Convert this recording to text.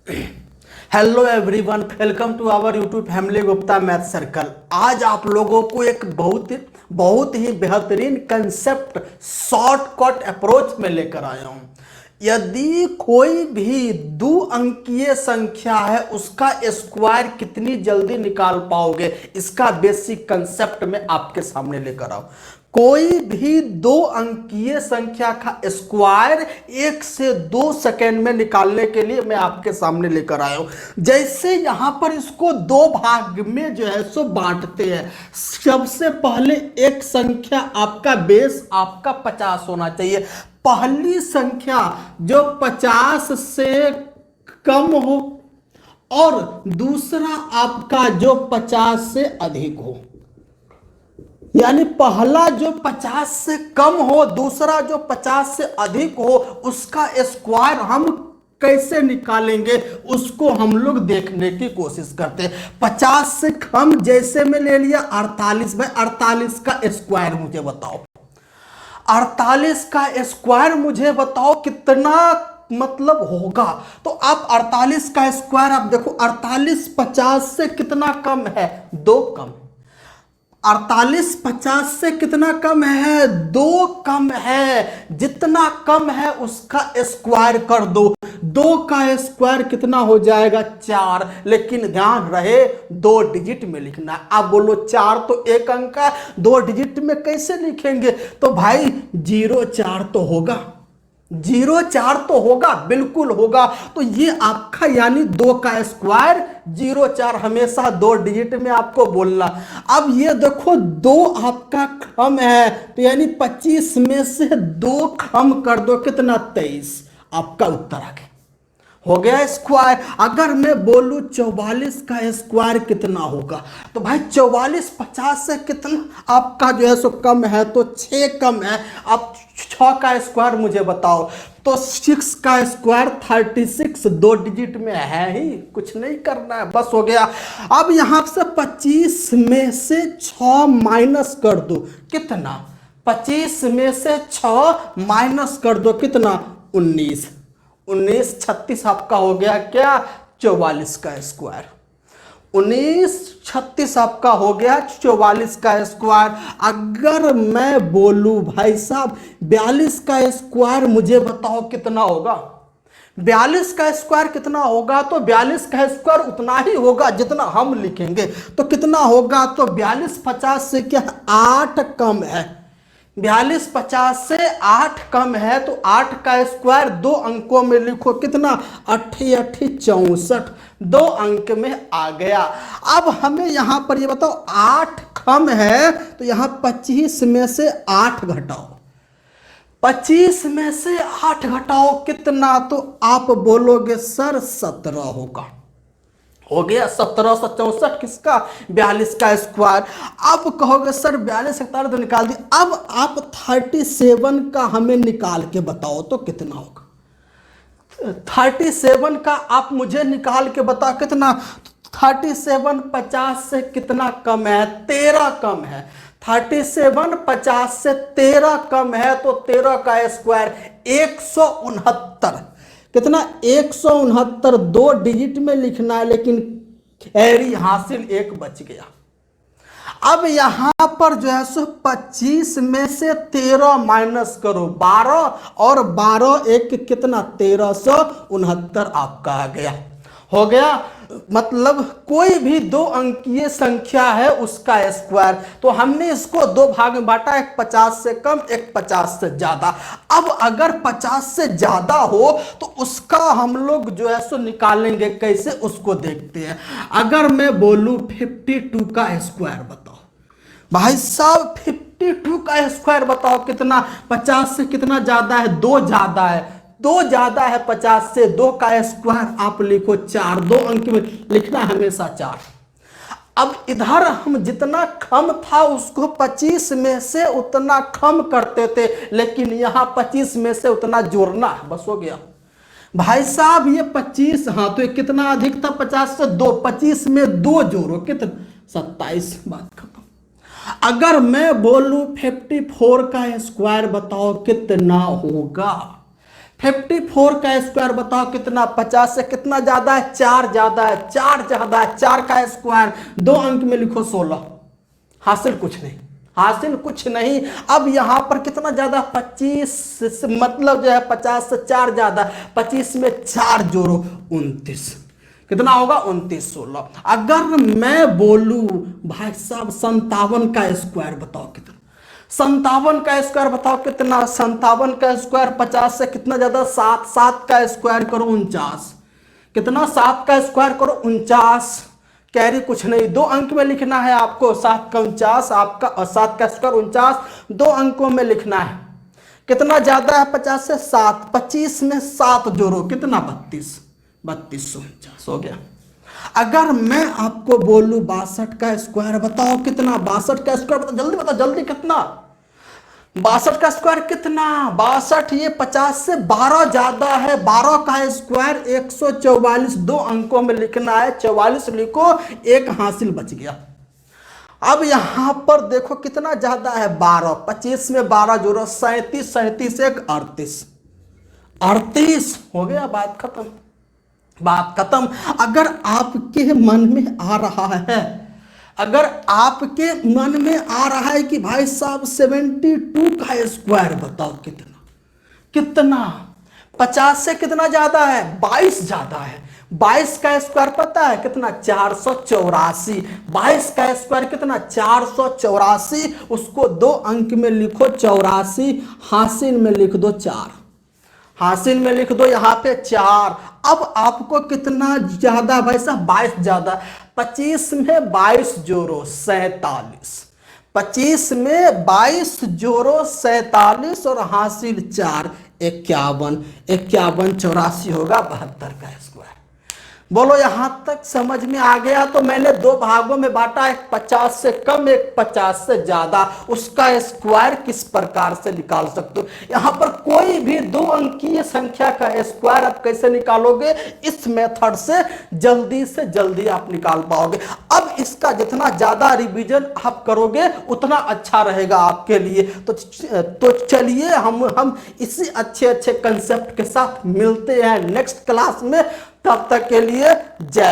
Hello everyone, welcome to our YouTube family Gupta math circle. आज आप लोगों को एक बहुत ही बेहतरीन कंसेप्ट शॉर्टकट अप्रोच में लेकर आया हूं। यदि कोई भी 2 अंकीय संख्या है उसका स्क्वायर कितनी जल्दी निकाल पाओगे, इसका बेसिक कंसेप्ट में आपके सामने लेकर आओ। कोई भी 2 अंकीय संख्या का स्क्वायर 1 से 2 सेकेंड में निकालने के लिए मैं आपके सामने लेकर आया हूं। जैसे यहां पर इसको 2 भाग में जो है सो बांटते हैं। सबसे पहले एक संख्या आपका बेस आपका 50 होना चाहिए। पहली संख्या जो 50 से कम हो और दूसरा आपका जो 50 से अधिक हो, यानी पहला जो 50 से कम हो, दूसरा जो 50 से अधिक हो, उसका स्क्वायर हम कैसे निकालेंगे उसको हम लोग देखने की कोशिश करते हैं। 50 से कम जैसे में ले लिया 48। भाई 48 का स्क्वायर मुझे बताओ, 48 का स्क्वायर मुझे बताओ कितना मतलब होगा। तो आप 48 का स्क्वायर आप देखो, 48 50 से कितना कम है? 2 कम। 48 50 से कितना कम है? 2 कम है। जितना कम है उसका स्क्वायर कर दो। 2 का स्क्वायर कितना हो जाएगा? 4। लेकिन ध्यान रहे 2 डिजिट में लिखना है। आप बोलो 4 तो एक अंक है, 2 डिजिट में कैसे लिखेंगे? तो भाई 04 तो होगा, 04 तो होगा, बिल्कुल होगा। तो ये आपका यानी 2 का स्क्वायर 04 हमेशा 2 डिजिट में आपको बोलना। अब ये देखो 2 आपका कम है, तो यानी 25 में से 2 कम कर दो, कितना? 23। आपका उत्तर आ गया, हो गया स्क्वायर। अगर मैं बोलूं 44 का स्क्वायर कितना होगा, तो भाई 44 50 से कितना आपका जो है सो कम है, तो 6 कम है। अब 6 का स्क्वायर मुझे बताओ, तो 6 का स्क्वायर 36। 2 डिजिट में है ही, कुछ नहीं करना है, बस हो गया। अब यहां से 25 में से 6 माइनस कर दो, कितना? 25 में से 6 माइनस कर दो, कितना? 19। 19 36 आपका हो गया क्या? 44 का स्क्वायर। 19 36 आपका हो गया 44 का स्क्वायर। अगर मैं बोलूं भाई साहब 42 का स्क्वायर मुझे बताओ कितना होगा? 42 का स्क्वायर कितना होगा? तो 42 का स्क्वायर उतना ही होगा जितना हम लिखेंगे। तो कितना होगा? तो 42 50 से क्या 8 कम है। 42 50 से 8 कम है, तो 8 का स्क्वायर 2 अंकों में लिखो, कितना? 8 8 64। 2 अंक में आ गया। अब हमें यहां पर ये बताओ 8 कम है, तो यहां 25 में से 8 घटाओ। 25 में से 8 घटाओ कितना? तो आप बोलोगे सर 17 होगा। हो गया 1764 किसका? 42 का स्क्वायर। अब कहोगे सर 42 17 तो निकाल दी, अब आप 37 का हमें निकाल के बताओ तो कितना होगा? 37 का आप मुझे निकाल के बताओ कितना? 37 50 से कितना कम है? 13 कम है। 37 50 से 13 कम है, तो 13 का स्क्वायर 169। कितना? 169। 2 डिजिट में लिखना है, लेकिन कैरी हासिल 1 बच गया। अब यहां पर जो है सो 25 में से 13 माइनस करो, 12 और 12 एक कितना? 1369 आपका आ गया। हो गया। मतलब कोई भी 2 अंकीय संख्या है उसका स्क्वायर। तो हमने इसको 2 भाग में बांटा, एक 50 से कम, एक 50 से ज्यादा। अब अगर 50 से ज्यादा हो तो उसका हम लोग जो है सो निकालेंगे कैसे, उसको देखते हैं। अगर मैं बोलूं 52 का स्क्वायर बताओ, भाई साहब 52 का स्क्वायर बताओ कितना? 50 से कितना ज्यादा है? 2 ज्यादा है। 2 ज्यादा है 50 से। 2 का स्क्वायर आप लिखो 4। 2 अंक में लिखना हमेशा 4। अब इधर हम जितना कम था उसको 25 में से उतना कम करते थे, लेकिन यहां 25 में से उतना जोड़ना है, बस हो गया। भाई साहब ये 25, हाँ तो ये कितना अधिक था? 50 से 2, 25 में 2 जोड़ो, कितना? 27। बात खत्म। अगर मैं बोलूं 54 का स्क्वायर बताओ कितना होगा? 54 का स्क्वायर बताओ कितना, 50 से कितना ज्यादा है, 4 ज्यादा है, 4 ज्यादा है, 4 का स्क्वायर 2 अंक में लिखो 16। हासिल कुछ नहीं, हासिल कुछ नहीं। अब यहां पर कितना ज्यादा, 25 मतलब जो है 50 से 4 ज्यादा, 25 में 4 जोड़ो 29, कितना होगा 29 16। अगर मैं बोलूं भाई साहब 57 का स्क्वायर बताओ कितना, 57 का स्क्वायर बताओ कितना, 57 का स्क्वायर 50 से कितना ज्यादा 7, 7 का स्क्वायर करो 49, कितना 7 का स्क्वायर करो 49, कैरी कुछ नहीं, 2 अंक में लिखना है आपको, 7 का 49 आपका, और 7 का स्क्वायर 49 2 अंकों में लिखना है। कितना ज्यादा है 50 से 7, 25 में 7 जोड़ो कितना 32, 3249 हो गया। अगर मैं आपको बोलूं 62 का स्क्वायर बताओ कितना, 62 का स्क्वायर बताओ, जल्दी बताओ जल्दी कितना, 62 का स्क्वायर कितना, 62 ये 50 से 12 ज्यादा है, 12 का स्क्वायर 144, 2 अंकों में लिखना है, 44 लिखो, एक हासिल बच गया। अब यहां पर देखो कितना ज्यादा है 12, 25 में 12 जोड़ो 37, 37 एक 38, 38 हो गया, बात खत्म, बात खत्म। अगर आपके मन में आ रहा है, अगर आपके मन में आ रहा है कि भाई साहब 72 का स्क्वायर बताओ कितना, कितना 50 से कितना ज्यादा है, 22 ज्यादा है, 22 का स्क्वायर पता है कितना 484, 22 का स्क्वायर कितना 484, उसको 2 अंक में लिखो 84, हासिल में लिख दो 4, हासिल में लिख दो यहां पे 4। अब आपको कितना ज्यादा भाई साहब 22 ज्यादा, 25 में 22 जोड़ो 47, 25 में 22 जोड़ो 47 और हासिल 4, 51, 51 84 होगा 72 का स्क्वायर। बोलो यहां तक समझ में आ गया। तो मैंने 2 भागों में बांटा, एक 50 से कम एक 50 से ज्यादा, उसका स्क्वायर किस प्रकार से निकाल सकते हो। यहां पर कोई भी 2 अंकीय संख्या का स्क्वायर आप कैसे निकालोगे, इस मेथड से जल्दी आप निकाल पाओगे। अब इसका जितना ज्यादा रिवीजन आप करोगे उतना अच्छा रहेगा आपके लिए। तो चलिए हम इसी अच्छे कंसेप्ट के साथ मिलते हैं नेक्स्ट क्लास में। तब तक के लिए जय।